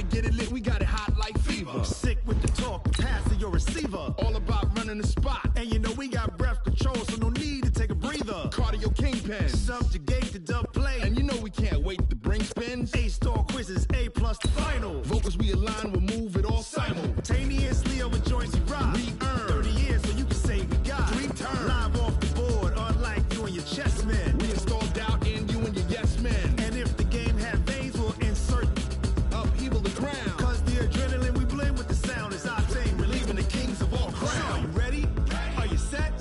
get it lit, we got it hot like fever. I'm sick with the talk, pass to your receiver. All about running the spot. And you know we got breath control, so no need to take a breather. Cardio kingpin, subjugate the dub play. And you know we can't wait to bring spins. A-star quizzes, A+ the final. Vocals we align, we'll move it all simultaneously over joints we rock. We earn 30 years, so you can say we got 3 turns. Live off the board, unlike you and your chess men. We install doubt in you and your yes men. And if the game had veins, we'll insert upheaval the ground. Cause the adrenaline we blend with the sound is octane, relieving the kings of all crowns. So are you ready? Are you set?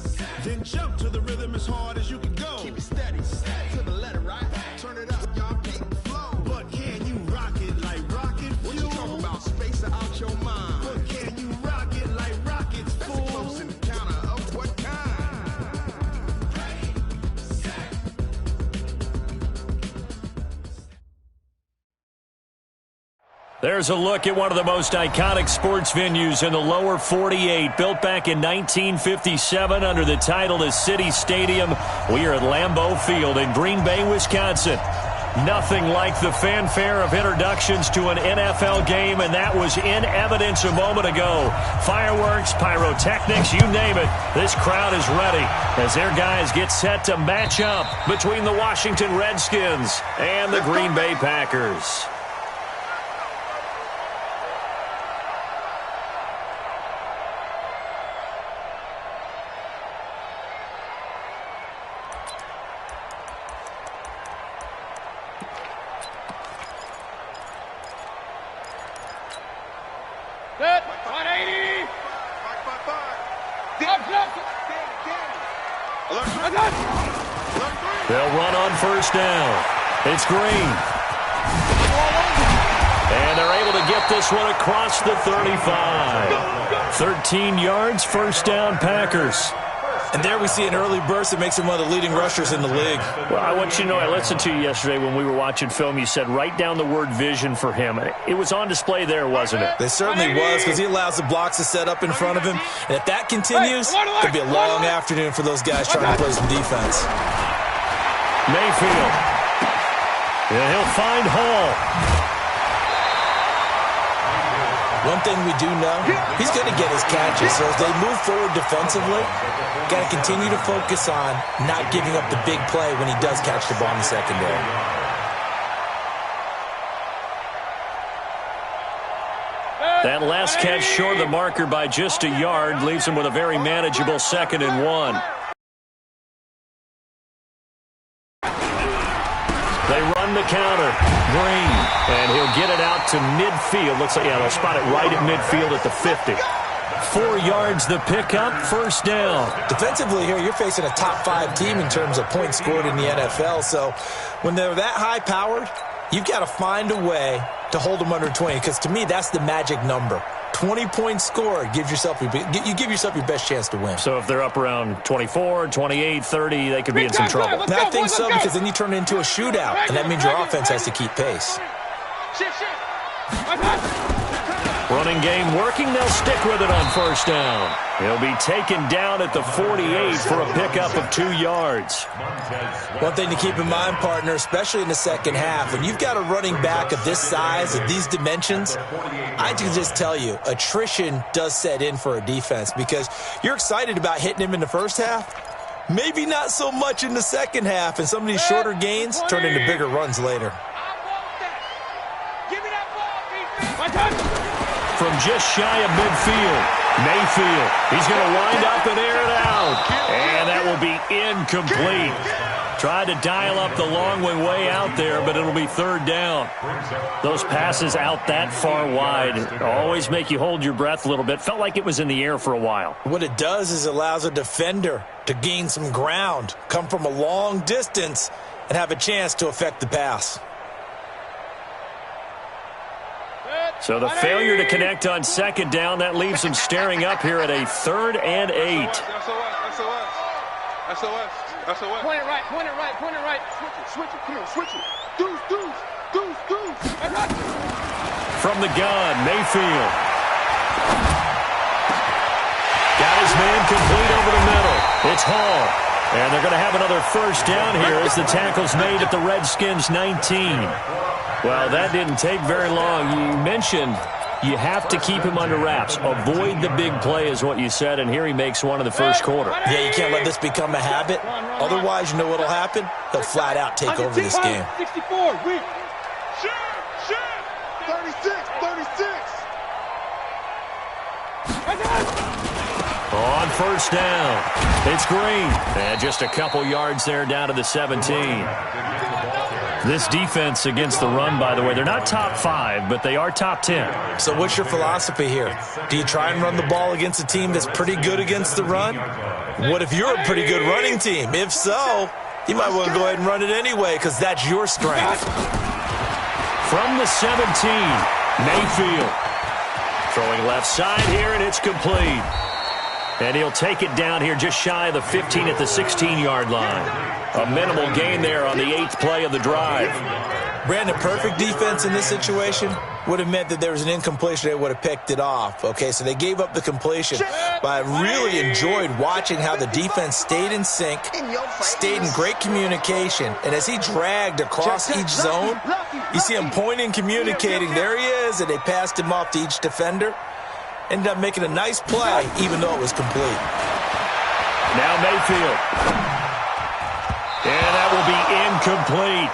Then jump to the rhythm as hard as you can go. Keep it steady, to the letter, right? Turn it up, y'all, keep the flow. But can you rock it like rocket fuel? What you talking about? Space out your mind. But can you rock it like rockets, fool? That's a close encounter of what kind? There's a look at one of the most iconic sports venues in the lower 48, built back in 1957 under the title of City Stadium. We are at Lambeau Field in Green Bay, Wisconsin. Nothing like the fanfare of introductions to an NFL game, and that was in evidence a moment ago. Fireworks, pyrotechnics, you name it. This crowd is ready as their guys get set to match up between the Washington Redskins and the Green Bay Packers. They'll run on first down. It's Green. And they're able to get this one across the 35. 13 yards, first down, Packers. And there we see an early burst that makes him one of the leading rushers in the league. Well, I want you to know, I listened to you yesterday when we were watching film. You said write down the word vision for him. It was on display there, wasn't it? It certainly was, because he allows the blocks to set up in front of him. And if that continues, it could be a long afternoon for those guys trying to play some defense. Mayfield. Yeah, he'll find Hall. One thing we do know, he's going to get his catches. So as they move forward defensively, got to continue to focus on not giving up the big play when he does catch the ball in the secondary. That last catch short of the marker by just a yard leaves him with a very manageable 2nd and 1. They run the counter. Green. And he'll get it out to midfield. Looks like, yeah, they'll spot it right at midfield at the 50. 4 yards the pickup, first down. Defensively here, you're facing a top 5 team in terms of points scored in the NFL. So when they're that high-powered, you've got to find a way to hold them under 20. Because to me, that's the magic number. 20 points scored, you give yourself your best chance to win. So if they're up around 24, 28, 30, they could be in some trouble. No, I think so, because then you turn it into a shootout, and that means your offense has to keep pace. Running game working, they'll stick with it on first down. He'll be taken down at the 48 for a pickup of 2 yards. One thing to keep in mind, partner, especially in the second half, when you've got a running back of this size, of these dimensions, I can just tell you, attrition does set in for a defense because you're excited about hitting him in the first half, maybe not so much in the second half, and some of these shorter gains turn into bigger runs later. From just shy of midfield, Mayfield. He's going to wind up and air it out. And that will be incomplete. Tried to dial up the long way out there, but it'll be 3rd down. Those passes out that far wide always make you hold your breath a little bit. Felt like it was in the air for a while. What it does is it allows a defender to gain some ground, come from a long distance, and have a chance to affect the pass. So the failure to connect on 2nd down, that leaves them staring up here at a 3rd and 8. SOS. Point it right. Switch it. Come on, switch it. Deuce. From the gun, Mayfield. Got his man complete over the middle. It's Hall. And they're going to have another first down here as the tackle's made at the Redskins' 19. Well, that didn't take very long. You mentioned you have to keep him under wraps. Avoid the big play is what you said, and here he makes one in the first quarter. Yeah, you can't let this become a habit. Otherwise, you know what will happen? He'll flat out take over this game. 64, weak. 36, 36. On first down, it's Green. And just a couple yards there down to the 17. This defense against the run, by the way, they're not top 5, but they are top 10. So what's your philosophy here? Do you try and run the ball against a team that's pretty good against the run? What if you're a pretty good running team? If so, you might want to go ahead and run it anyway because that's your strength. From the 17, Mayfield. Throwing left side here, and it's complete. And he'll take it down here just shy of the 15 at the 16-yard line. A minimal gain there on the 8th play of the drive. Brandon, perfect defense in this situation would have meant that there was an incompletion. They would have picked it off. Okay, so they gave up the completion. But I really enjoyed watching how the defense stayed in sync, stayed in great communication. And as he dragged across each zone, you see him pointing, communicating. There he is, and they passed him off to each defender. Ended up making a nice play, even though it was complete. Now Mayfield. And that will be incomplete.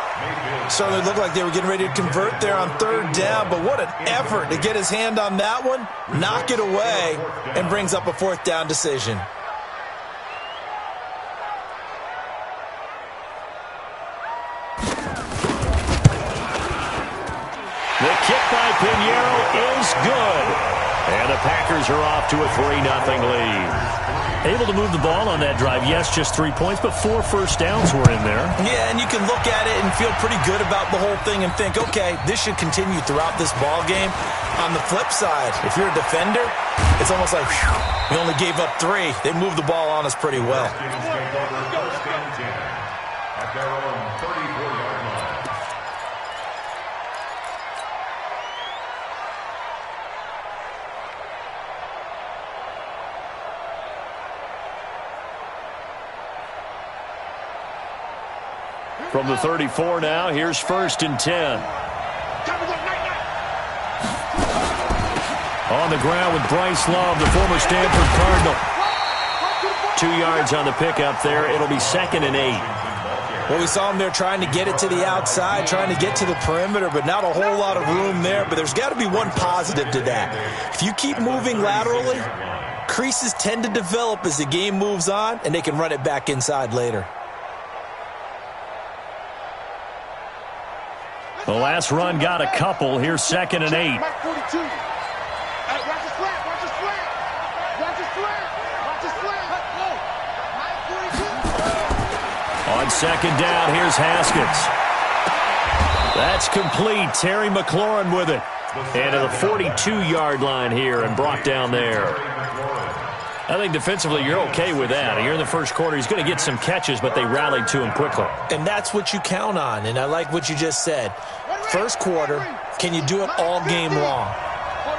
Certainly looked like they were getting ready to convert there on third down, but what an effort to get his hand on that one, knock it away, and brings up a fourth down decision. The kick by Pinheiro is good. And the Packers are off to a 3-0 lead. Able to move the ball on that drive. Yes, just 3 points, but 4 first downs were in there. Yeah, and you can look at it and feel pretty good about the whole thing and think, okay, this should continue throughout this ball game. On the flip side, if you're a defender, it's almost like, whew, we only gave up 3. They moved the ball on us pretty well. From the 34 now, here's 1st and 10. On the ground with Bryce Love, the former Stanford Cardinal. 2 yards on the pickup there. It'll be 2nd and 8. Well, we saw him there trying to get it to the outside, trying to get to the perimeter, but not a whole lot of room there. But there's got to be one positive to that. If you keep moving laterally, creases tend to develop as the game moves on, and they can run it back inside later. The last run got a couple. Here's 2nd and 8. On 2nd down, here's Haskins. That's complete. Terry McLaurin with it. And to the 42-yard line here and brought down there. I think defensively you're okay with that. You're in the first quarter. He's going to get some catches, but they rallied to him quickly. And that's what you count on, and I like what you just said. First quarter, can you do it all game long?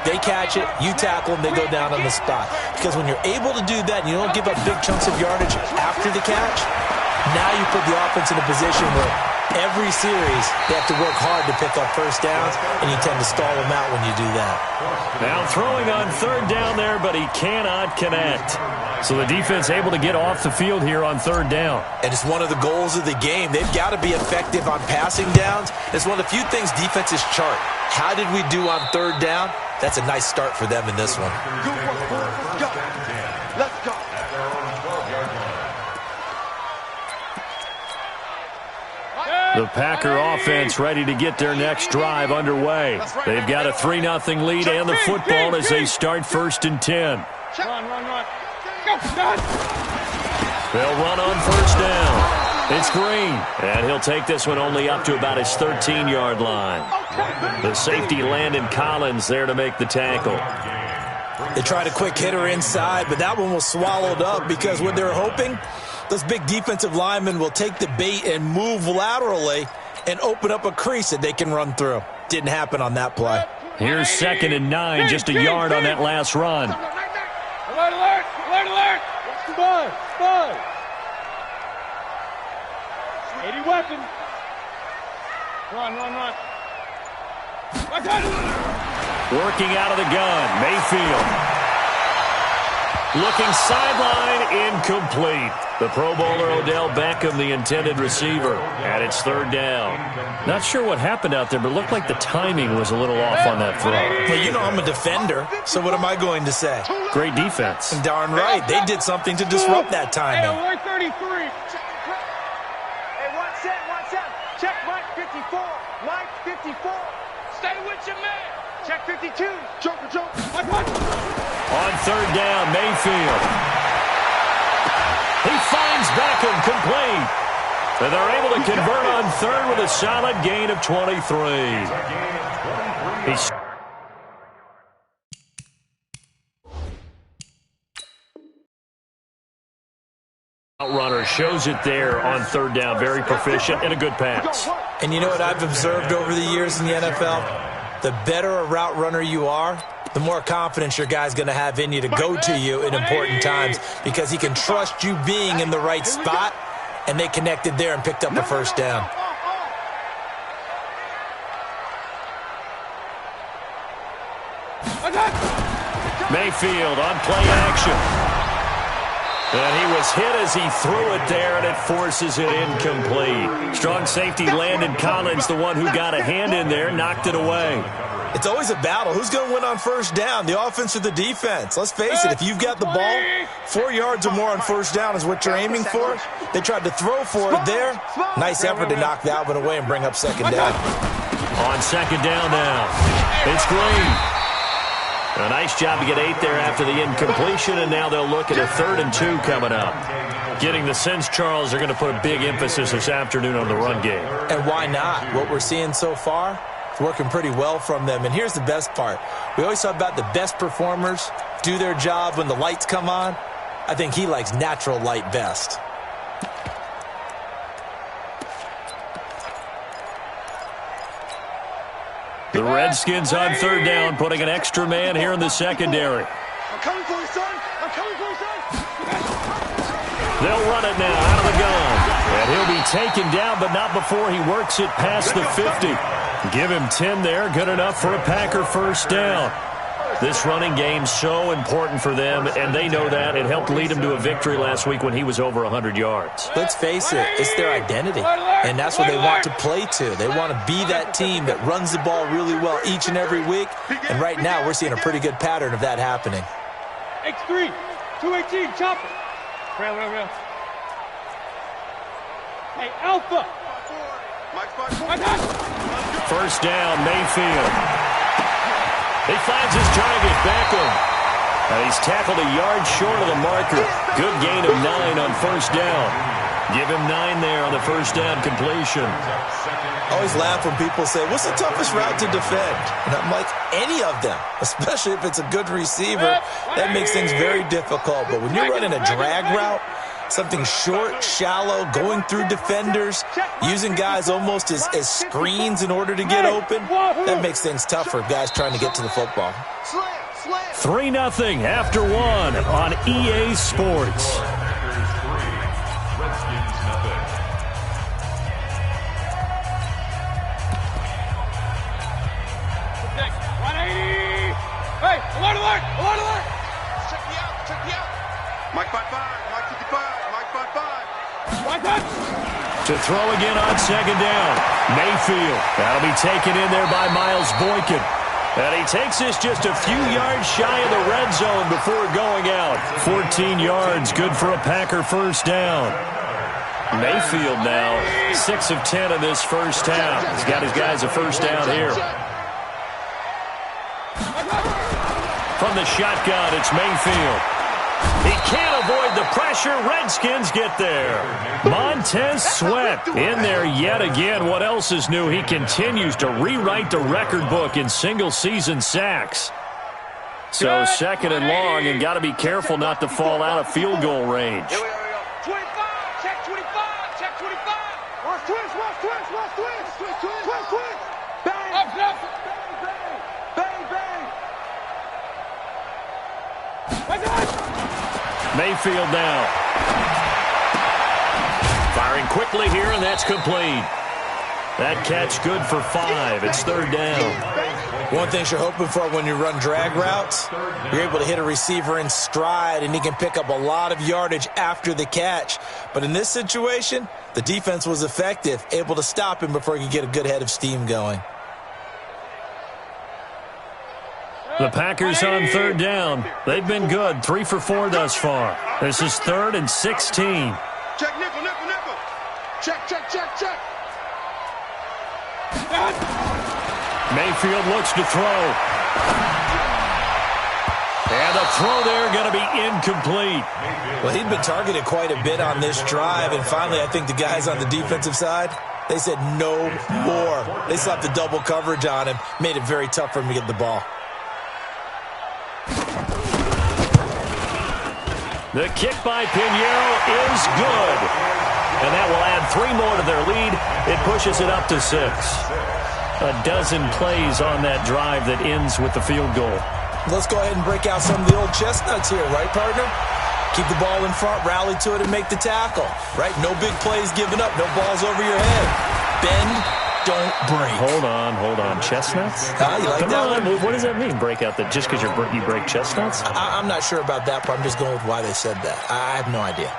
They catch it, you tackle them, they go down on the spot. Because when you're able to do that and you don't give up big chunks of yardage after the catch, now you put the offense in a position where every series they have to work hard to pick up first downs, and you tend to stall them out when you do that. Now throwing on 3rd down there, but he cannot connect. So the defense able to get off the field here on 3rd down. And it's one of the goals of the game. They've got to be effective on passing downs. It's one of the few things defenses chart. How did we do on 3rd down? That's a nice start for them in this one. Let's go. The Packer offense ready to get their next drive underway. They've got a 3-0 lead and the football as they start 1st and 10. Run. Go. They'll run on 1st down. It's Green, and he'll take this one only up to about his 13-yard line. The safety Landon Collins there to make the tackle. They tried a quick hitter inside, but that one was swallowed up because what they're hoping, those big defensive linemen will take the bait and move laterally and open up a crease that they can run through. Didn't happen on that play. Here's 2nd and 9, just a yard on that last run. Alert. weapon. Run, run, run. Working out of the gun, Mayfield. Looking sideline, incomplete. The Pro Bowler Odell Beckham, the intended receiver, and it's third down. Not sure what happened out there, but it looked like the timing was a little off on that throw. Well, you know I'm a defender, so what am I going to say? Great defense. And darn right, they did something to disrupt that timing. Hey, 133. Hey, 1-7. Check Mike 54. Mike 54. Stay with your man. Check 52. Joker. On third down, Mayfield. He finds Beckham complete. And they're able to convert on third with a solid gain of 23. He's outrunner shows it there on third down. Very proficient and a good pass. And you know what I've observed over the years in the NFL? The better a route runner you are, the more confidence your guy's going to have in you to go to you in important times because he can trust you being in the right spot, and they connected there and picked up a first down. Mayfield on play action. And he was hit as he threw it there, and it forces it incomplete. Strong safety Landon Collins, the one who got a hand in there, knocked it away. It's always a battle. Who's going to win on first down, the offense or the defense? Let's face it, if you've got the ball, 4 yards or more on first down is what you're aiming for. They tried to throw for it there. Nice effort to knock that one away and bring up second down. On second down now, it's Green. A nice job to get 8 there after the incompletion, and now they'll look at a 3rd and 2 coming up. Getting the sense, Charles, they're going to put a big emphasis this afternoon on the run game. And why not? What we're seeing so far, it's working pretty well from them. And here's the best part. We always talk about the best performers do their job when the lights come on. I think he likes natural light best. The Redskins on third down, putting an extra man here in the secondary. I'm coming for you, son. I'm coming for you, son. They'll run it now out of the gun. And he'll be taken down, but not before he works it past the 50. Give him 10 there, good enough for a Packer first down. This running game's so important for them, and they know that. It helped lead them to a victory last week when he was over 100 yards. Let's face it, it's their identity, and that's what they want to play to. They want to be that team that runs the ball really well each and every week, and right now we're seeing a pretty good pattern of that happening. X3, 218, chopper. Rail. Hey, Alpha. First down, Mayfield. He finds his target, Beckham. And he's tackled a yard short of the marker. Good gain of 9 on first down. Give him 9 there on the first down completion. I always laugh when people say, what's the toughest route to defend? And I'm like, any of them, especially if it's a good receiver. That makes things very difficult. But when you're running a drag route, something short, shallow, going through defenders, using guys almost as screens in order to get open, that makes things tough for guys trying to get to the football. 3-0 after 1 on EA Sports. Hey, alert! Check me out. Mike 55, Mike 55, Mike 55. To throw again on second down. Mayfield. That'll be taken in there by Miles Boykin. And he takes this just a few yards shy of the red zone before going out. 14 yards, good for a Packer first down. Mayfield now 6 of 10 in this first half. He's got his guys a first down here. From the shotgun, it's Mayfield. He can't avoid the pressure. Redskins get there. Montez Sweat in there yet again. What else is new? He continues to rewrite the record book in single-season sacks. So second and long, and got to be careful not to fall out of field goal range. 25, check 25, check 25. Watch twist. Bang. Mayfield now. Firing Throwing quickly here, and that's complete. That catch good for 5. It's third down. One thing you're hoping for when you run drag routes, you're able to hit a receiver in stride, and he can pick up a lot of yardage after the catch. But in this situation, the defense was effective, able to stop him before he could get a good head of steam going. The Packers on third down. They've been good, 3 for 4 thus far. This is 3rd and 16. Check, nickel, nickel, nickel. Check, check, check, check. Mayfield looks to throw. And the throw there going to be incomplete. Well, he'd been targeted quite a bit on this drive, and finally I think the guys on the defensive side, they said no more. They slapped the double coverage on him, made it very tough for him to get the ball. The kick by Pinheiro is good. And that will add 3 more to their lead. It pushes it up to 6. A dozen plays on that drive that ends with the field goal. Let's go ahead and break out some of the old chestnuts here, right, partner? Keep the ball in front, rally to it, and make the tackle, right? No big plays given up, no balls over your head. Bend, don't break. Hold on. Chestnuts? You like that one? What does that mean, break out that just because you break chestnuts? I'm not sure about that, but I'm just going with why they said that. I have no idea.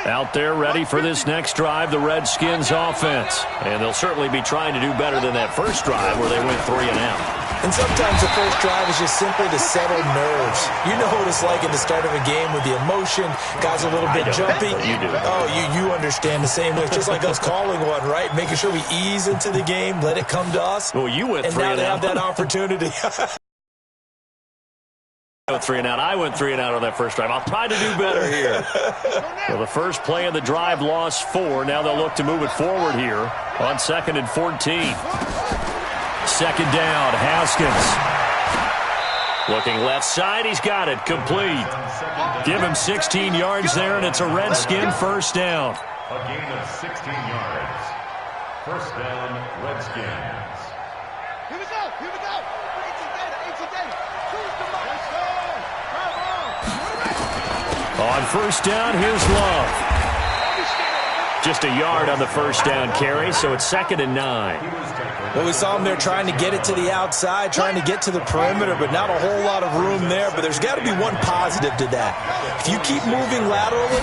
Out there ready for this next drive, the Redskins offense. And they'll certainly be trying to do better than that first drive where they went 3 and out. And sometimes the first drive is just simply to settle nerves. You know what it's like at the start of a game with the emotion, guys a little bit jumpy. You do. Oh, you understand the same way. It's just like us calling one, right? Making sure we ease into the game, let it come to us. Well, you went 3 and out. And now they have that opportunity. I went 3 and out. I went 3 and out on that first drive. I'll try to do better here. Well, the first play of the drive lost 4. Now they'll look to move it forward here on 2nd and 14. Second down, Haskins. Looking left side, he's got it, complete. Give him 16 yards there, and it's a Redskin first down. A gain of 16 yards. First down, Redskins. Here we go. On first down, here's Love. Just a yard on the first down carry, so it's 2nd and 9. Well, we saw him there trying to get it to the outside, trying to get to the perimeter, but not a whole lot of room there. But there's got to be one positive to that. If you keep moving laterally,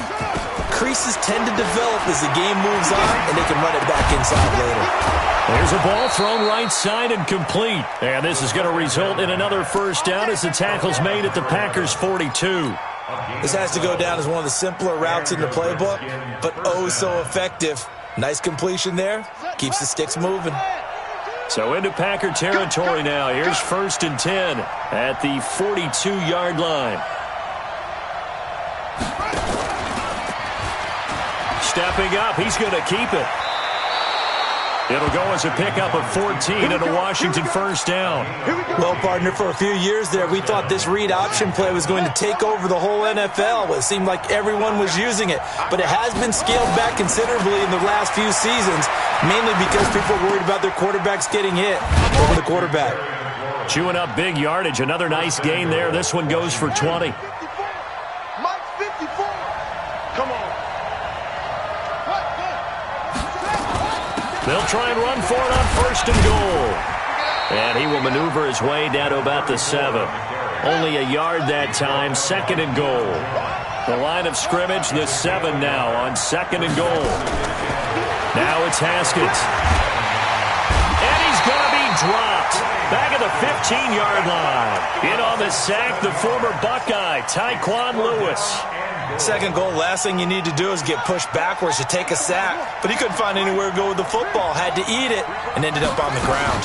creases tend to develop as the game moves on, and they can run it back inside later. There's a ball thrown right side and complete. And this is going to result in another first down as the tackle's made at the Packers' 42. This has to go down as one of the simpler routes in the playbook, but oh so effective. Nice completion there. Keeps the sticks moving. So into Packer territory now. Here's 1st and 10 at the 42-yard line. Stepping up, he's going to keep it. It'll go as a pickup of 14 and a Washington first down. Well, partner, for a few years there, we thought this read option play was going to take over the whole NFL. It seemed like everyone was using it. But it has been scaled back considerably in the last few seasons, mainly because people are worried about their quarterbacks getting hit over the quarterback. Chewing up big yardage. Another nice gain there. This one goes for 20. Mike 54. Come on. They'll try and run for it on 1st and goal. And he will maneuver his way down to about the 7. Only a yard that time, 2nd and goal. The line of scrimmage, the 7 now on 2nd and goal. Now it's Haskins. And he's going to be dropped. Back at the 15-yard line. In on the sack, the former Buckeye, Tyquan Lewis. Second goal, last thing you need to do is get pushed backwards to take a sack. But he couldn't find anywhere to go with the football. Had to eat it and ended up on the ground.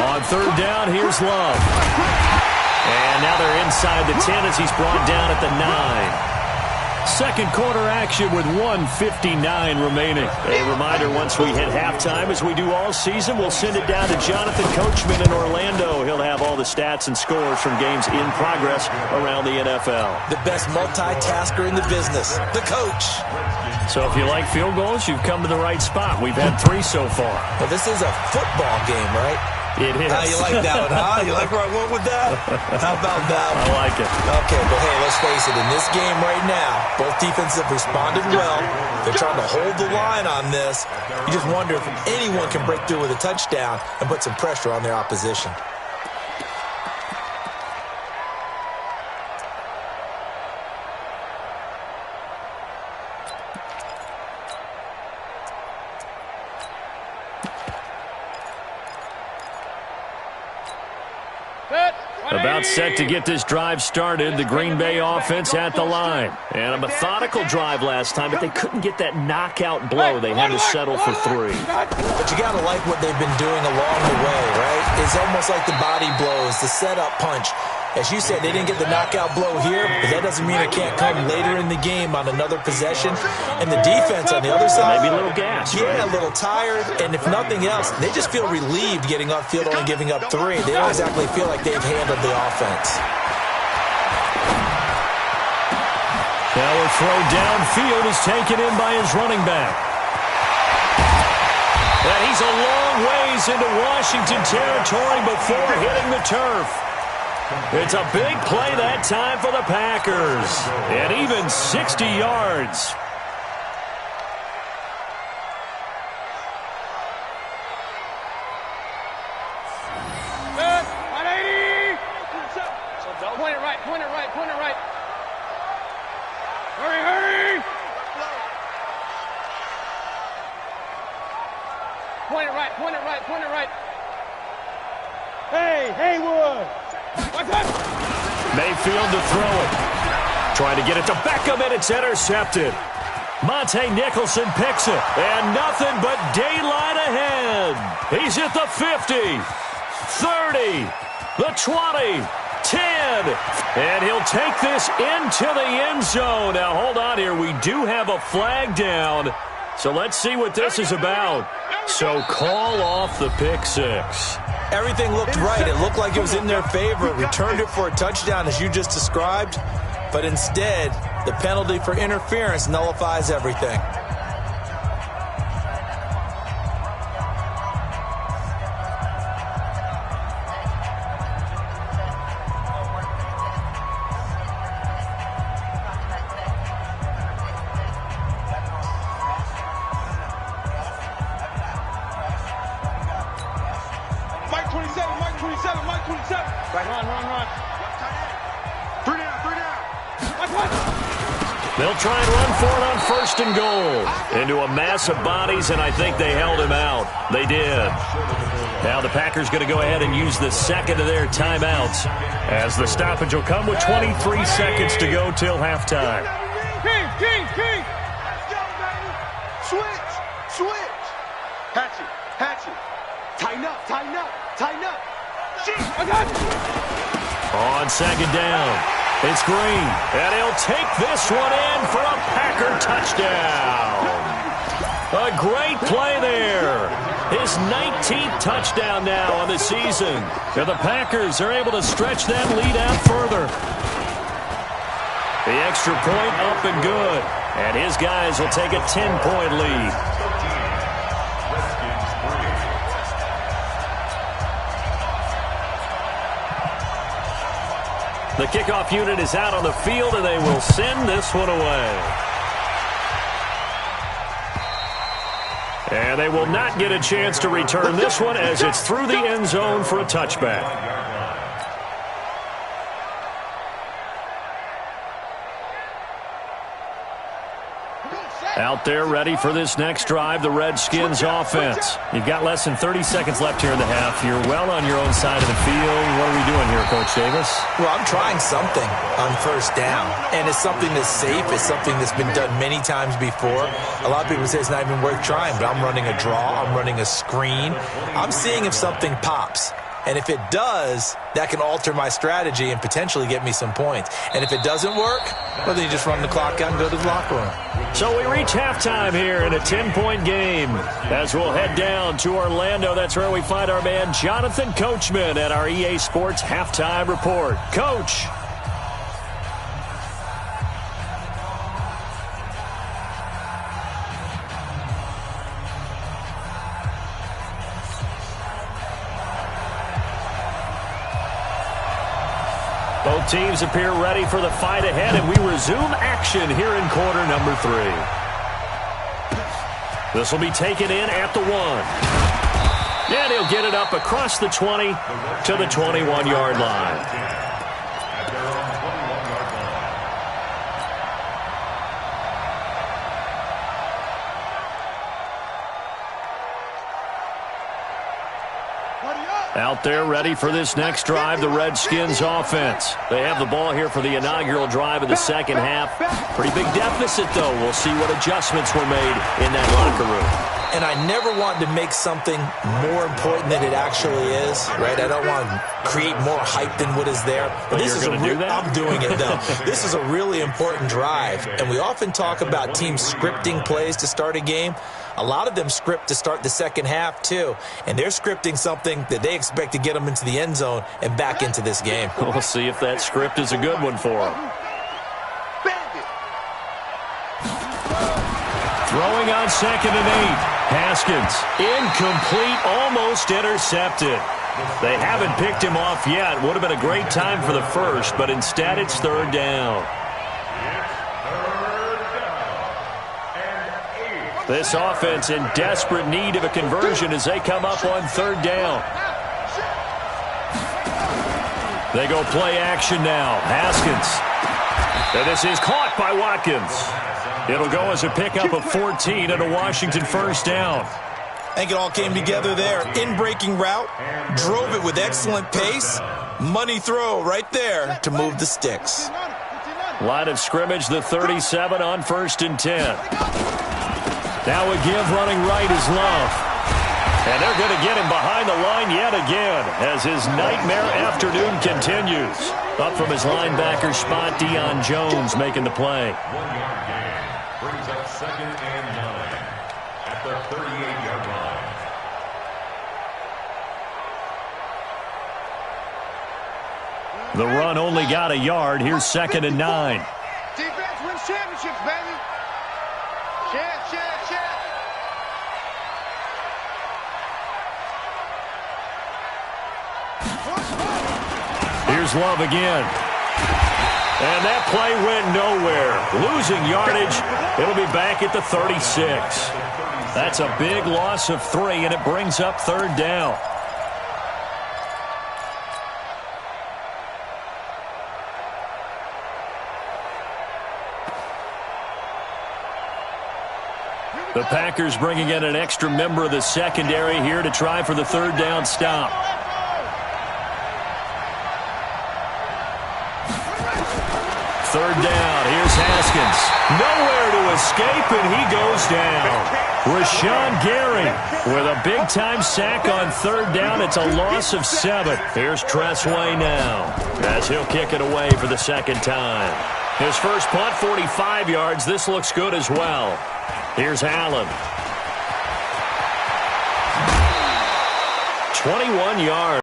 On 3rd down, here's Love. And now they're inside the 10 as he's brought down at the 9. Second quarter action with 1:59 remaining. A reminder, once we hit halftime, as we do all season, we'll send it down to Jonathan Coachman in Orlando. He'll have all the stats and scores from games in progress around the NFL. The best multitasker in the business, the coach. So if you like field goals, you've come to the right spot. We've had 3 so far. Well, this is a football game, right? It is. You like that one, huh? You like where I went with that? How about that one? I like it. Okay, but hey, let's face it. In this game right now, both defenses have responded well. They're trying to hold the line on this. You just wonder if anyone can break through with a touchdown and put some pressure on their opposition. About set to get this drive started. The Green Bay offense at the line. And a methodical drive last time, but they couldn't get that knockout blow. They had to settle for 3. But you got to like what they've been doing along the way, right? It's almost like the body blows, the setup punch. As you said, they didn't get the knockout blow here, but that doesn't mean it can't come later in the game on another possession. And the defense on the other side, maybe a little gas. Yeah, right? A little tired. And if nothing else, they just feel relieved getting off field, only giving up 3. They don't exactly feel like they've handled the offense. Now a throw downfield is taken in by his running back. And he's a long ways into Washington territory before hitting the turf. It's a big play that time for the Packers. And even 60 yards. Good. 180. Point it right, point it right, point it right. Hurry, hurry. Point it right, point it right, point it right. Hey, Haywood. Mayfield to throw it. Trying to get it to Beckham, and it's intercepted. Monte Nicholson picks it, and nothing but daylight ahead. He's at the 50, 30, the 20, 10, and he'll take this into the end zone. Now, hold on here. We do have a flag down, so let's see what this is about. So call off the pick 6. Everything looked right. It looked like it was in their favor. Returned it for a touchdown, as you just described. But instead, the penalty for interference nullifies everything. They'll try and run for it on 1st and goal. Into a mass of bodies, and I think they held him out. They did. Now the Packers going to go ahead and use the second of their timeouts, as the stoppage will come with 23 seconds to go till halftime. King. Switch. Hatchet. Tighten up. I got it. On 2nd down. It's Green, and he'll take this one in for a Packer touchdown. A great play there. His 19th touchdown now on the season. And the Packers are able to stretch that lead out further. The extra point up and good. And his guys will take a 10-point lead. The kickoff unit is out on the field, and they will send this one away. And they will not get a chance to return this one, as it's through the end zone for a touchback. Out there ready for this next drive, the Redskins offense. You've got less than 30 seconds left here in the half. You're well on your own side of the field. What are we doing here, Coach Davis? Well, I'm trying something on 1st down, and it's something that's safe. It's something that's been done many times before. A lot of people say it's not even worth trying, but I'm running a draw. I'm running a screen. I'm seeing if something pops. And if it does, that can alter my strategy and potentially get me some points. And if it doesn't work, well, then you just run the clock out and go to the locker room. So we reach halftime here in a 10-point game. As we'll head down to Orlando, that's where we find our man Jonathan Coachman at our EA Sports Halftime Report. Coach. Both teams appear ready for the fight ahead, and we resume action here in quarter number 3. This will be taken in at the 1. And he'll get it up across the 20 to the 21-yard line. Out there ready for this next drive, the Redskins offense. They have the ball here for the inaugural drive of the second half. Pretty big deficit, though. We'll see what adjustments were made in that locker room. And I never want to make something more important than it actually is, right? I don't want to create more hype than what is there. But this is do that? I'm doing it, though. This is a really important drive. And we often talk about teams scripting plays to start a game. A lot of them script to start the second half, too. And they're scripting something that they expect to get them into the end zone and back into this game. We'll see if that script is a good one for them. Throwing on 2nd and 8. Haskins, incomplete, almost intercepted. They haven't picked him off yet. Would have been a great time for the first, but instead it's 3rd down. This offense in desperate need of a conversion as they come up on 3rd down. They go play action now. Haskins. And this is caught by Watkins. It'll go as a pickup of 14 and a Washington 1st down. I think it all came together there. In-breaking route, drove it with excellent pace. Money throw right there to move the sticks. Line of scrimmage, the 37 on 1st and 10. Now a give running right is Love. And they're going to get him behind the line yet again as his nightmare afternoon continues. Up from his linebacker spot, Deion Jones making the play. 1-yard gain brings up 2nd and 9 at the 38-yard line. The run only got a yard. Here's 2nd and 9. Defense wins championships, baby. Champ. Here's Love again. And that play went nowhere. Losing yardage. It'll be back at the 36. That's a big loss of 3, and it brings up 3rd down. The Packers bringing in an extra member of the secondary here to try for the 3rd down stop. 3rd down. Here's Haskins. Nowhere to escape, and he goes down. Rashawn Gary with a big-time sack on 3rd down. It's a loss of 7. Here's Tressway now as he'll kick it away for the 2nd time. His first punt, 45 yards. This looks good as well. Here's Allen. 21 yards.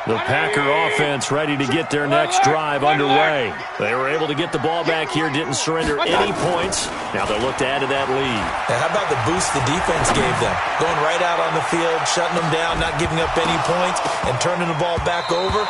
The Packer offense ready to get their next drive underway. They were able to get the ball back here, didn't surrender any points. Now they'll look to add to that lead. And how about the boost the defense gave them? Going right out on the field, shutting them down, not giving up any points, and turning the ball back over.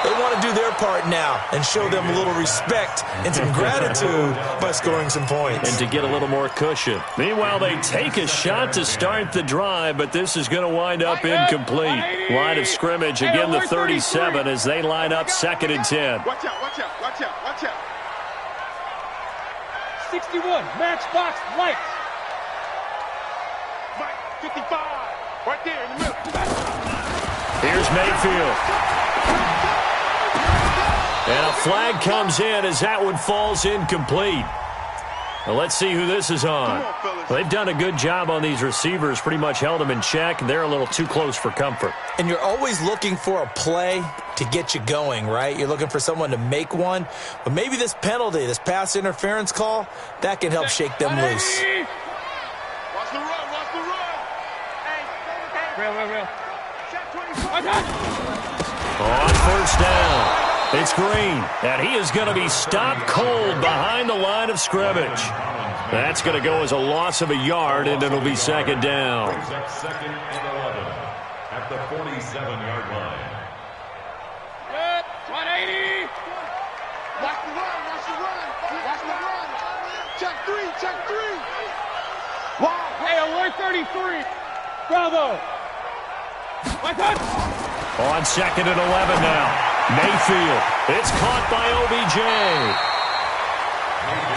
They want to do their part now and show them a little respect and some gratitude by scoring some points. And to get a little more cushion. Meanwhile, they take a shot to start the drive, but this is going to wind up incomplete. Line of scrimmage, again the 37 as they line up 2nd and 10. Watch out. 61, matchbox lights. Mike, 55, right there in the middle. Here's Mayfield. And a flag comes in as that one falls incomplete. Well, let's see who this is on. Well, they've done a good job on these receivers, pretty much held them in check. They're a little too close for comfort. And you're always looking for a play to get you going, right? You're looking for someone to make one. But maybe this penalty, this pass interference call, that can help shake them loose. Watch the run, watch the run. Real. On first down, it's Green, and he is going to be stopped cold behind the line of scrimmage. That's going to go as a loss of a yard, and it'll be second down. Second and 11 at the 47-yard line. Good. 180. Watch the run, watch the run. Watch the run. Check three. Wow. Hey, alert 33. Bravo. My touch. On second and 11 now. Mayfield. It's caught by OBJ.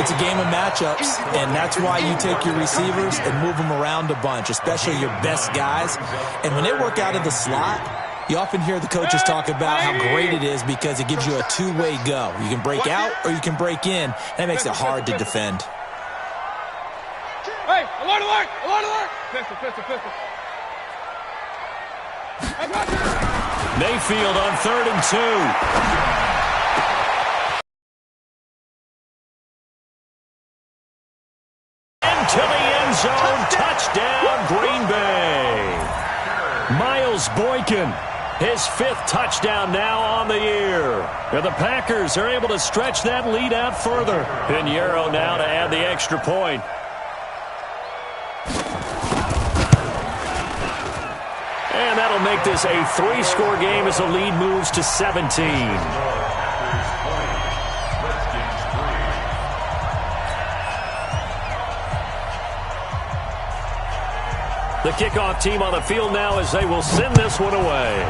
It's a game of matchups, and that's why you take your receivers and move them around a bunch, especially your best guys. And when they work out of the slot, you often hear the coaches talk about how great it is because it gives you a two-way go. You can break out or you can break in. That makes it hard to defend. Hey, alert. Pistol. Mayfield on 3rd and 2. Into the end zone. Touchdown, Green Bay. Miles Boykin, his 5th touchdown now on the year. And the Packers are able to stretch that lead out further. Pinheiro now to add the extra point. And that'll make this a 3-score game as the lead moves to 17. The kickoff team on the field now as they will send this one away.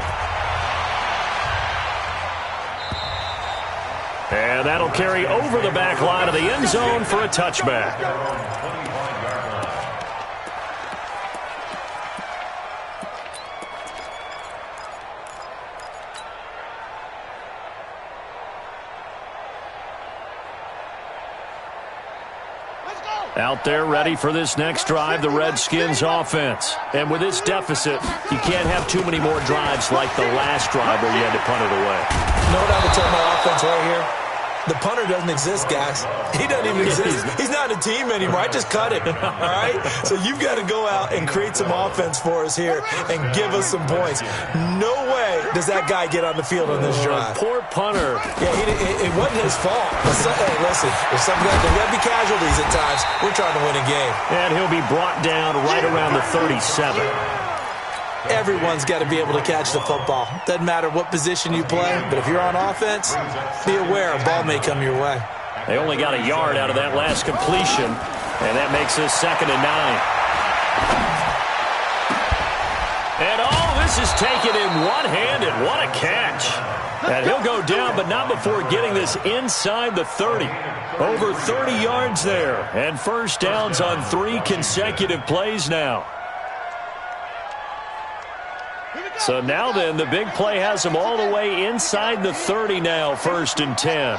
And that'll carry over the back line of the end zone for a touchback. Out there ready for this next drive, the Redskins offense. And with this deficit, you can't have too many more drives like the last drive where you had to punt it away. You know what I would tell my offense right here? The punter doesn't exist, guys. He doesn't even exist. He's not a team anymore. I just cut him, all right? So you've got to go out and create some offense for us here and give us some points. No way does that guy get on the field on this drive. Poor punter. Yeah, it wasn't his fault. Hey, listen, there's got to be casualties at times. We're trying to win a game. And he'll be brought down right around the 37. Everyone's got to be able to catch the football. Doesn't matter what position you play, but if you're on offense, be aware a ball may come your way. They only got a yard out of that last completion, and that makes this 2nd and 9. And this is taken in one-handed. What a catch. And he'll go down, but not before getting this inside the 30. Over 30 yards there, and first downs on 3 consecutive plays now. So now then, the big play has him all the way inside the 30 now, 1st and 10.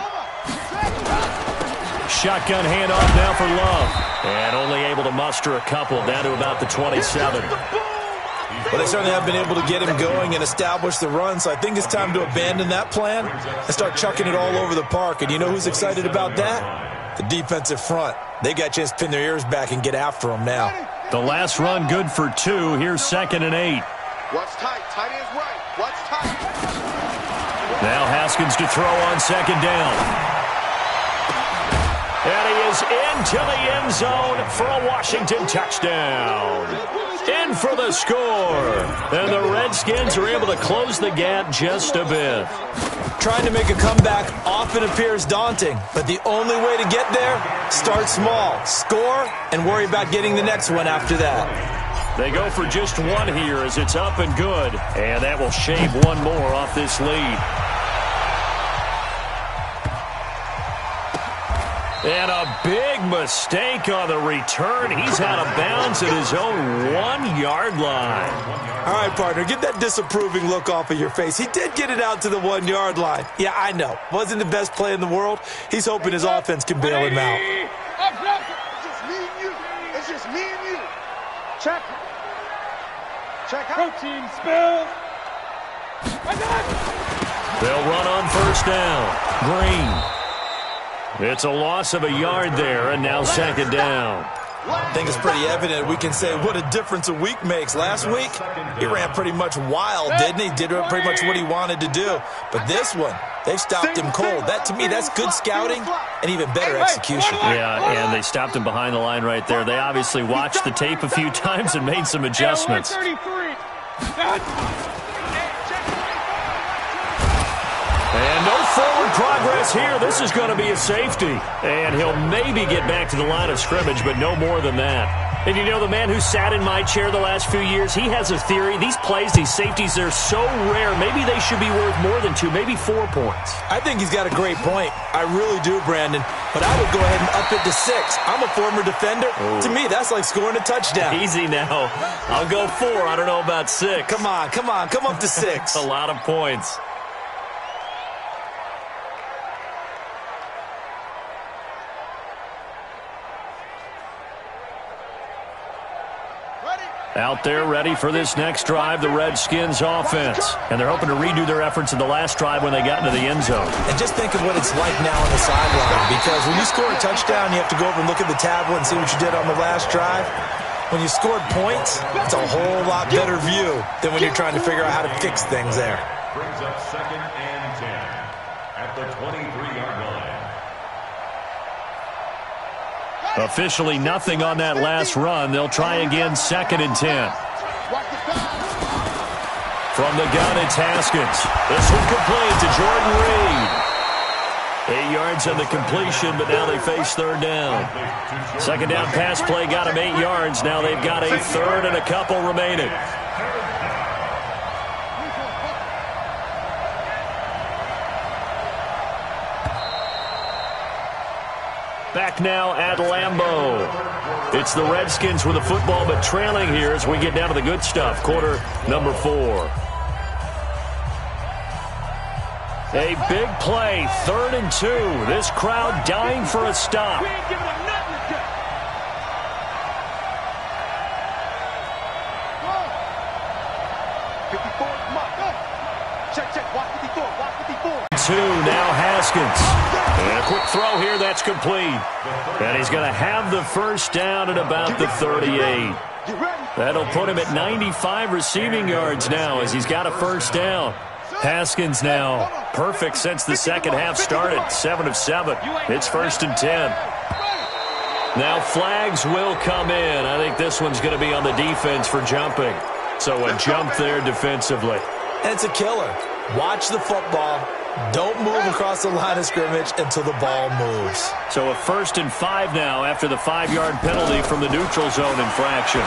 Shotgun handoff now for Love. And only able to muster a couple down to about the 27. Well, they certainly have been able to get him going and establish the run, so I think it's time to abandon that plan and start chucking it all over the park. And you know who's excited about that? The defensive front. They got a chance to pin their ears back and get after him now. The last run good for 2. Here's 2nd and 8. Watch tight. Tight ends right. Watch tight. Now Haskins to throw on 2nd down. And he is into the end zone for a Washington touchdown. In for the score. And the Redskins are able to close the gap just a bit. Trying to make a comeback often appears daunting, but the only way to get there, start small, score, and worry about getting the next one after that. They go for just 1 here as it's up and good. And that will shave 1 more off this lead. And a big mistake on the return. He's out of bounds at his own 1-yard line. All right, partner, get that disapproving look off of your face. He did get it out to the 1-yard line. Yeah, I know. Wasn't the best play in the world. He's hoping his offense can bail him out. It's just me and you. Check. Check out. Protein spill. They'll run on first down. Green. It's a loss of a yard there, and now second down. I think it's pretty evident we can say what a difference a week makes. Last week, he ran pretty much wild, didn't he? Did pretty much what he wanted to do. But this one, they've stopped him cold. That, to me, that's good scouting and even better execution. Yeah, and they stopped him behind the line right there. They obviously watched the tape a few times and made some adjustments. And no forward progress here. This is going to be a safety. And he'll maybe get back to the line of scrimmage, but no more than that. And you know, the man who sat in my chair the last few years, he has a theory. These plays, these safeties, they're so rare. Maybe they should be worth more than 2, maybe 4 points. I think he's got a great point. I really do, Brandon. But I would go ahead and up it to 6. I'm a former defender. Ooh. To me, that's like scoring a touchdown. Easy now. I'll go 4. I don't know about 6. Come on. Come up to 6. A lot of points. Out there ready for this next drive, the Redskins offense. And they're hoping to redo their efforts in the last drive when they got into the end zone. And just think of what it's like now on the sideline, because when you score a touchdown, you have to go over and look at the tablet and see what you did on the last drive. When you scored points, it's a whole lot better view than when you're trying to figure out how to fix things there. Brings up 2nd and 10 at the 23-yard line. Officially nothing on that last run. They'll try again, 2nd and 10. From the gun, it's Haskins. This one complete to Jordan Reed. 8 yards on the completion, but now they face 3rd down. 2nd down pass play got them 8 yards. Now they've got a 3rd and a couple remaining. Back now at Lambeau. It's the Redskins with the football, but trailing here as we get down to the good stuff. Quarter number 4. A big play, 3rd and 2. This crowd dying for a stop. Now Haskins. And a quick throw here, that's complete. And he's going to have the first down at about the 38. That'll put him at 95 receiving yards now as he's got a first down. Haskins now perfect since the second half started, 7 of 7. It's 1st and 10. Now flags will come in. I think this one's going to be on the defense for jumping. So a jump there defensively. And it's a killer. Watch the football. Don't move across the line of scrimmage until the ball moves. So a 1st and 5 now after the 5-yard penalty from the neutral zone infraction.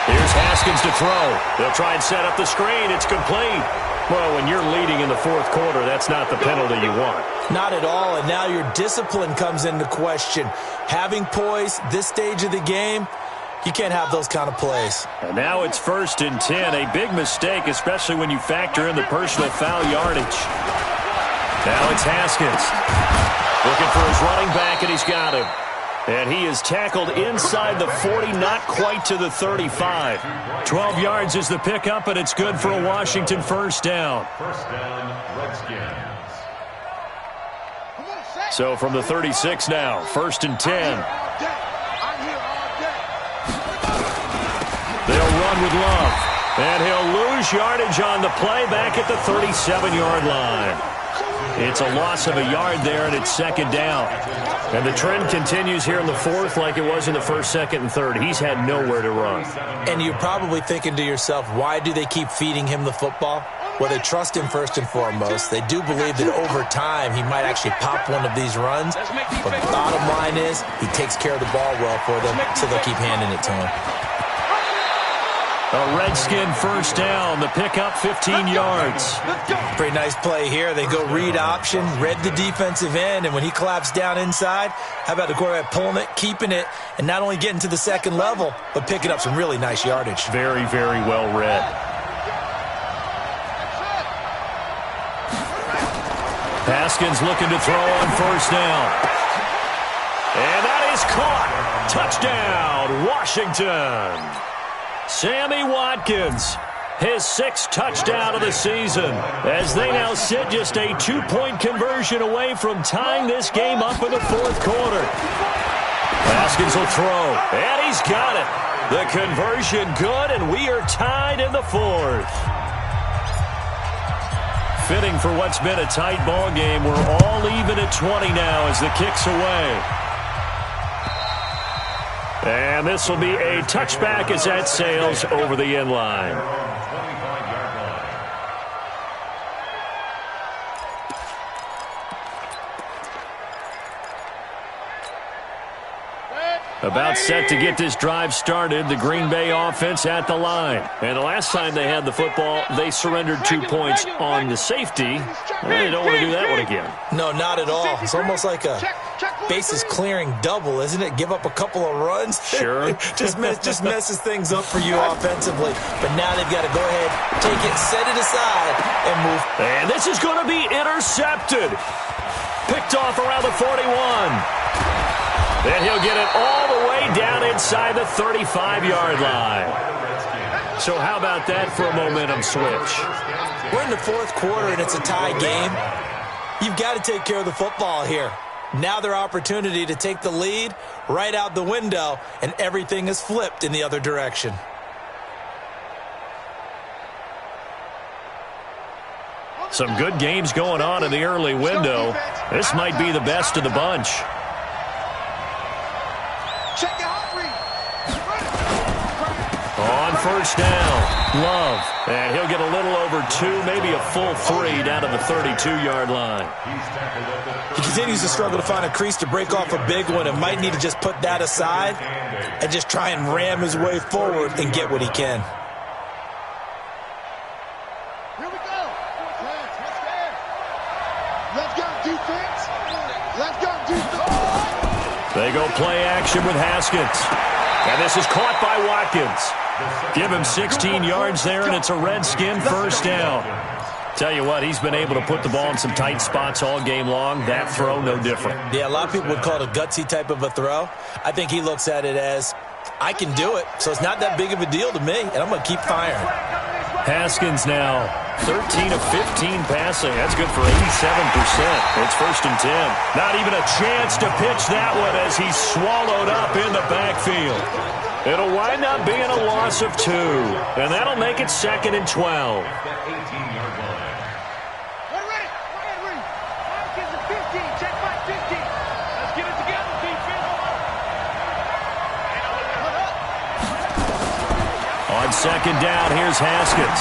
Here's Haskins to throw. They'll try and set up the screen. It's complete. Well, when you're leading in the 4th quarter, that's not the penalty you want. Not at all, and now your discipline comes into question. Having poise this stage of the game, you can't have those kind of plays. And now it's 1st and 10. A big mistake, especially when you factor in the personal foul yardage. Now it's Haskins. Looking for his running back, and he's got him. And he is tackled inside the 40, not quite to the 35. 12 yards is the pickup, and it's good for a Washington first down. First down, Redskins. So from the 36 now, 1st and 10. They'll run with Love. And he'll lose yardage on the play back at the 37-yard line. It's a loss of a yard there, and it's 2nd down. And the trend continues here in the 4th like it was in the 1st, 2nd, and 3rd. He's had nowhere to run. And you're probably thinking to yourself, why do they keep feeding him the football? Well, they trust him first and foremost. They do believe that over time he might actually pop one of these runs. But the bottom line is he takes care of the ball well for them, so they'll keep handing it to him. A Redskin first down. The pickup, 15 yards. Pretty nice play here. They go read option, read the defensive end, and when he claps down inside, how about the quarterback pulling it, keeping it, and not only getting to the 2nd level, but picking up some really nice yardage. Very, very well read. Haskins looking to throw on first down. And that is caught. Touchdown, Washington. Sammy Watkins, his 6th touchdown of the season, as they now sit just a 2-point conversion away from tying this game up in the 4th quarter. Haskins will throw, and he's got it. The conversion good, and we are tied in the 4th. Fitting for what's been a tight ball game. We're all even at 20 now as the kick's away. And this will be a touchback as that sails over the end line. About set to get this drive started, the Green Bay offense at the line. And the last time they had the football, they surrendered 2 points on the safety. They don't want to do that one again. No, not at all. It's almost like a bases clearing double, isn't it? Give up a couple of runs. Sure. just messes things up for you offensively. But now they've got to go ahead, take it, set it aside, and move. And this is going to be intercepted. Picked off around the 41. Then he'll get it all the way down inside the 35-yard line. So how about that for a momentum switch? We're in the 4th quarter, and it's a tie game. You've got to take care of the football here. Now their opportunity to take the lead right out the window, and everything is flipped in the other direction. Some good games going on in the early window. This might be the best of the bunch. On first down, Love. And he'll get a little over 2, maybe a full 3 down to the 32-yard line. He continues to struggle to find a crease to break off a big one and might need to just put that aside and just try and ram his way forward and get what he can. Here we go. Let's go defense. Let's go defense. They go play action with Haskins. And this is caught by Watkins. Give him 16 yards there, and it's a Redskin first down. Tell you what, he's been able to put the ball in some tight spots all game long. That throw, no different. Yeah, a lot of people would call it a gutsy type of a throw. I think he looks at it as, I can do it, so it's not that big of a deal to me, and I'm going to keep firing. Haskins now, 13 of 15 passing. That's good for 87%. It's 1st and 10. Not even a chance to pitch that one as he's swallowed up in the backfield. It'll wind up being a loss of 2, and that'll make it 2nd and 12. On 2nd down, here's Haskins.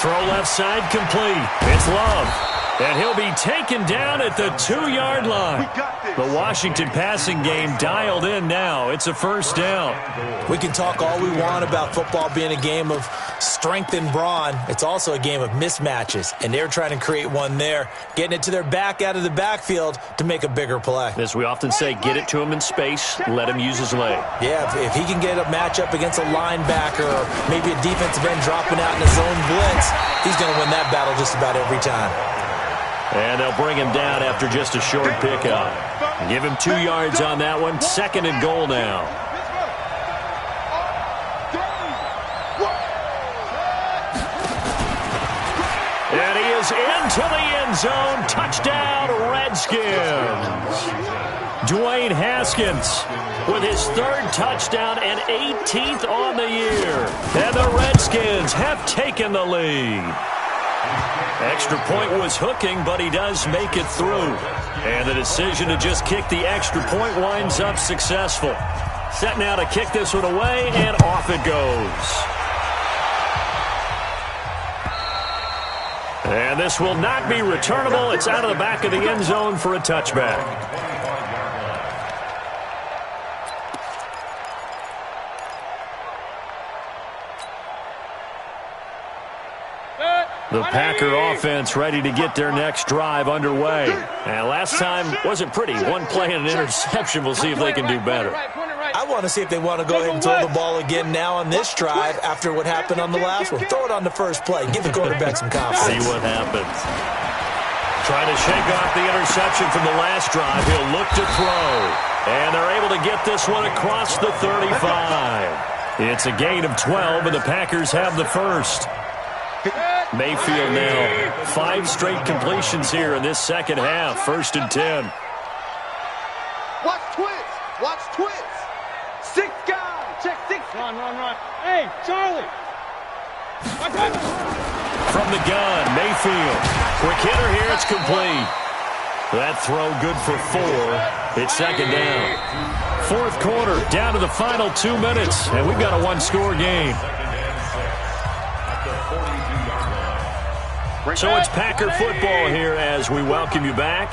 Throw left side complete. It's Love. And he'll be taken down at the 2-yard line. The Washington passing game dialed in now. It's a first down. We can talk all we want about football being a game of strength and brawn. It's also a game of mismatches, and they're trying to create one there, getting it to their back out of the backfield to make a bigger play. As we often say, get it to him in space, let him use his leg. Yeah, if he can get a matchup against a linebacker or maybe a defensive end dropping out in a zone blitz, he's going to win that battle just about every time. And they'll bring him down after just a short pickup. Give him 2 yards on that one. 2nd and goal now. And he is into the end zone. Touchdown, Redskins. Dwayne Haskins with his 3rd touchdown and 18th on the year. And the Redskins have taken the lead. Extra point was hooking, but he does make it through. And the decision to just kick the extra point winds up successful. Set now to kick this one away, and off it goes. And this will not be returnable. It's out of the back of the end zone for a touchback. The Packer offense ready to get their next drive underway. And last time wasn't pretty. One play and an interception. We'll see if they can do better. I want to see if they want to go ahead and throw the ball again now on this drive after what happened on the last one. Throw it on the first play. Give the quarterback some confidence. See what happens. Trying to shake off the interception from the last drive. He'll look to throw. And they're able to get this one across the 35. It's a gain of 12, and the Packers have the first. Mayfield now 5 straight completions here in this second half. 1st and 10. Watch twins. Watch twins. 6 guys. Check 6. Run. Hey, Charlie. From the gun, Mayfield. Quick hitter here. It's complete. That throw good for 4. It's second down. 4th quarter, down to the final 2 minutes, and we've got a 1-score game. So it's Packer football here as we welcome you back.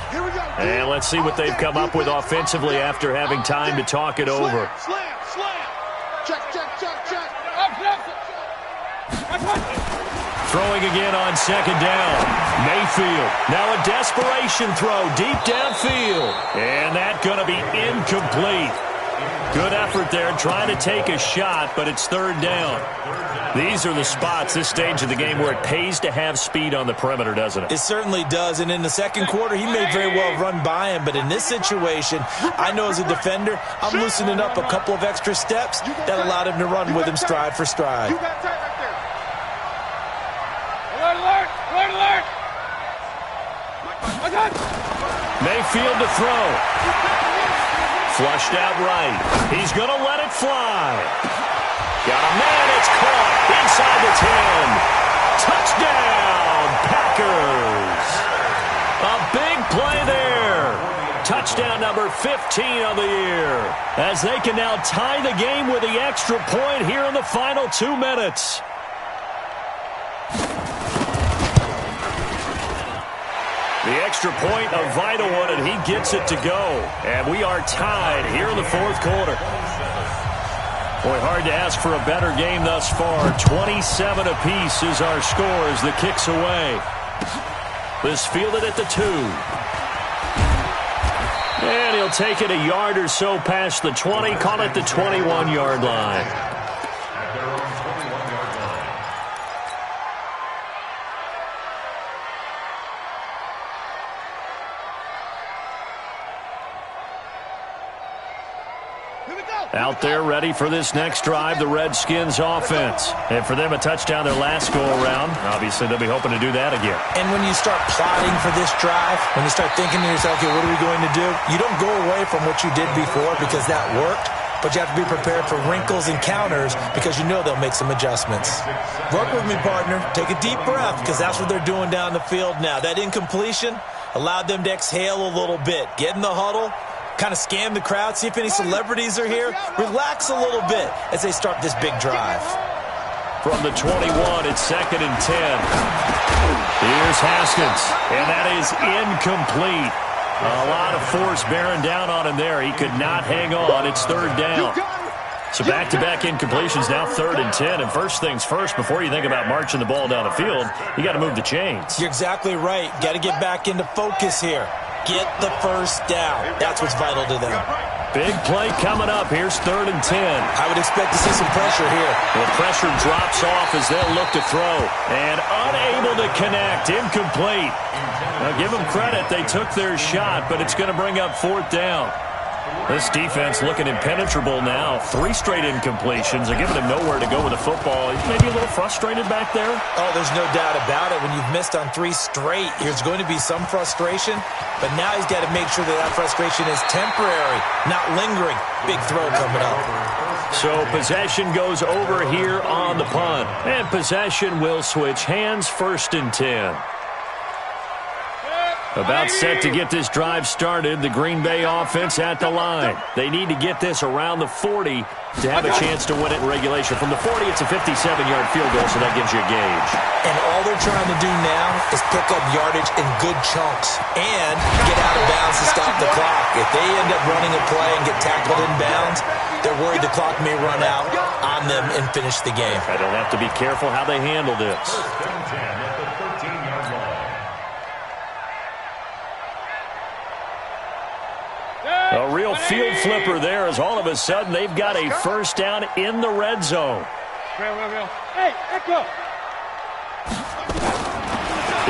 And let's see what they've come up with offensively after having time to talk it over. Slam. Check. Throwing again on second down. Mayfield. Now a desperation throw deep downfield. And that's going to be incomplete. Good effort there trying to take a shot, but it's 3rd down. These are the spots, this stage of the game, where it pays to have speed on the perimeter, doesn't it? It certainly does, and in the second quarter, he may very well run by him, but in this situation, I know as a defender, I'm loosening up a couple of extra steps that allowed him to run with him stride for stride. You got tight right there. Alert! Mayfield to throw. Flushed out right. He's going to let it fly. Got a man. It's caught inside the 10. Touchdown, Packers. A big play there. Touchdown number 15 of the year. As they can now tie the game with the extra point here in the final 2 minutes. The extra point, a vital one, and he gets it to go. And we are tied here in the 4th quarter. Boy, hard to ask for a better game thus far. 27 apiece is our score as the kick's away. This fielded at the 2. And he'll take it a yard or so past the 20, call it the 21-yard line. Out there ready for this next drive, the Redskins offense. And for them, a touchdown their last go-around. Obviously, they'll be hoping to do that again. And when you start plotting for this drive, when you start thinking to yourself, okay, what are we going to do? You don't go away from what you did before because that worked, but you have to be prepared for wrinkles and counters because you know they'll make some adjustments. Work with me, partner. Take a deep breath because that's what they're doing down the field now. That incompletion allowed them to exhale a little bit. Get in the huddle. Kind of scan the crowd, see if any celebrities are here. Relax a little bit as they start this big drive. From the 21, it's 2nd and 10. Here's Haskins, and that is incomplete. A lot of force bearing down on him there. He could not hang on. It's 3rd down. So back-to-back incompletions, now 3rd and 10. And first things first, before you think about marching the ball down the field, you got to move the chains. You're exactly right. Got to get back into focus here. Get the first down. That's what's vital to them. Big play coming up. Here's 3rd and 10. I would expect to see some pressure here. The pressure drops off as they'll look to throw. And unable to connect. Incomplete. Now, give them credit. They took their shot, but it's going to bring up 4th down. This defense looking impenetrable now. 3 straight incompletions. They're giving him nowhere to go with the football. He's maybe a little frustrated back there. Oh, there's no doubt about it. When you've missed on 3 straight, there's going to be some frustration. But now he's got to make sure that frustration is temporary, not lingering. Big throw coming up. So possession goes over here on the punt. And possession will switch hands. 1st and 10. About set to get this drive started, the Green Bay offense at the line. They need to get this around the 40 to have a chance to win it in regulation. From the 40, it's a 57-yard field goal, so that gives you a gauge. And all they're trying to do now is pick up yardage in good chunks and get out of bounds to stop the clock. If they end up running a play and get tackled in bounds, they're worried the clock may run out on them and finish the game. They'll have to be careful how they handle this. A real field flipper there as all of a sudden they've got a first down in the red zone. Real. Hey, Echo.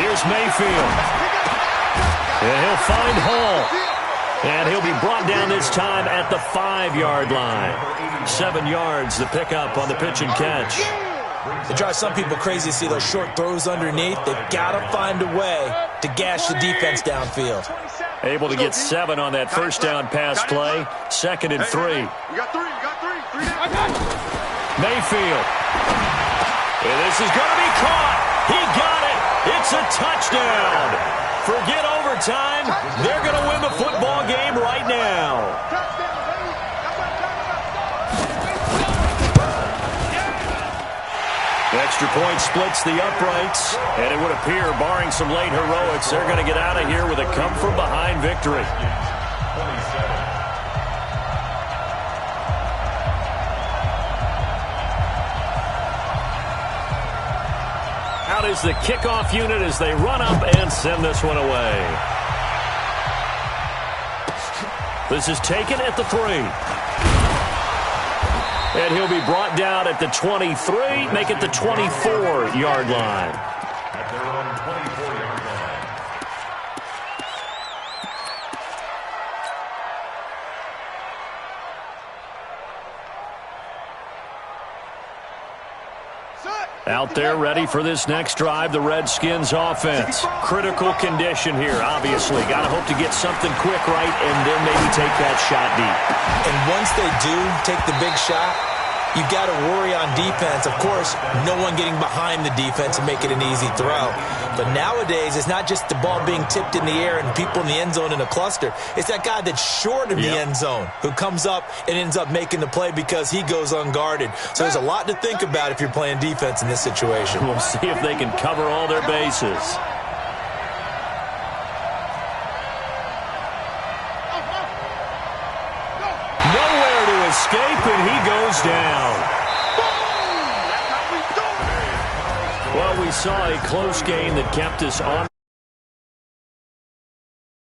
Here's Mayfield. And he'll find Hall. And he'll be brought down this time at the 5-yard line. 7 yards the pickup on the pitch and catch. It drives some people crazy to see those short throws underneath. They've got to find a way to gash the defense downfield. Able to get 7 on that first down pass play. 2nd and 3. You got three. Mayfield. And this is going to be caught. He got it. It's a touchdown. Forget overtime. They're going to win the football game right now. Extra point splits the uprights, and it would appear, barring some late heroics, they're going to get out of here with a come-from-behind victory. Out is the kickoff unit as they run up and send this one away. This is taken at the 3. And he'll be brought down at the 23, make it the 24-yard line. At their own 24-yard line. Out there ready for this next drive, the Redskins offense. Critical condition here, obviously. Got to hope to get something quick right and then maybe take that shot deep. And once they do take the big shot, you got to worry on defense. Of course, no one getting behind the defense and make it an easy throw. But nowadays, it's not just the ball being tipped in the air and people in the end zone in a cluster. It's that guy that's short of the end zone who comes up and ends up making the play because he goes unguarded. So there's a lot to think about if you're playing defense in this situation. We'll see if they can cover all their bases. Nowhere to escape, and he goes down. Well, we saw a close game that kept us on.